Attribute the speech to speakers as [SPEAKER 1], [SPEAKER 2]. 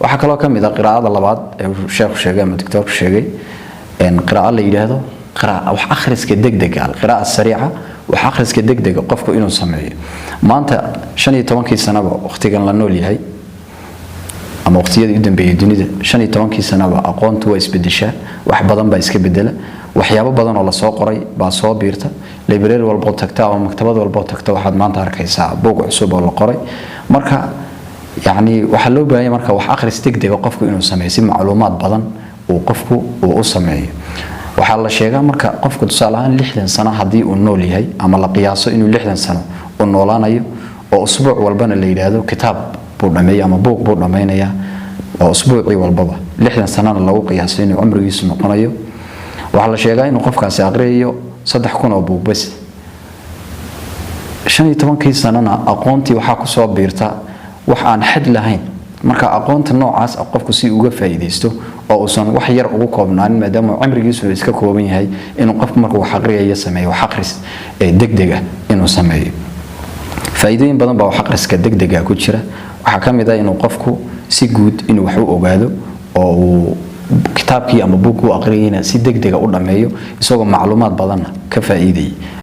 [SPEAKER 1] waxa kale oo kamid ah qiraa'ada labaad ee sheekhu sheegay ama doctor sheegay in qiraa'o la yiraahdo qiraa'o wax akhriska degdeg ah qiraa'o sariica wax akhriska degdeg qofku inuu sameeyo maanta 15 sanaba waqtigan la nool yahay ama waqtiyadii u dambeeyay dunida 15 sanaba aqoontu waa isbedeshaa wax badan baa iska bedela waxyaabo badan oo la soo qoray baa soo biirta library walba tagta ama maktabad walba tagta waxaad maanta arkaysaa buug cusub oo la qoray marka يعني waxa loo baahan yahay marka wax akhris degdeg qofku inuu sameeyo si macluumaad badan oo qofku uu sameeyo waxa la sheegaa marka qofku tusaalahan 60 sano hadii uu nool yahay ama la qiyaaso inuu 60 sano uu noolaanayo oo usbuuc walbana la yiraahdo kitaab buu dhameeyo ama buug buu dhameynaya oo usbuuci walbaba 60 sano lagu qiyaaso inuu umrigiisu noqonayo waxa la sheegaa inuu qofkaasi aqriyo 3,000 oo buug bas 15 sanana aqoontii waxa ku soo biirta waxaan xad lahayn marka aqoonta noocaas qofku si uga faa'iideysto oo uusan wax yar ugu koobnaan maadaama umrigiisu iska kooban yahay inuu qofku markuu wax aqriyo sameeyo wax akhris ee degdeg ah inuu sameeyo faa'iidooyin badan baa wax akhriska degdeg ah ku jira waxa kamid ah inuu qofku si guud inuu wax u ogaado oo uu kitaabkii ama buug uu aqriyayna si degdeg ah u dhameeyo isagoo macluumaad badan ka faa'iideeyay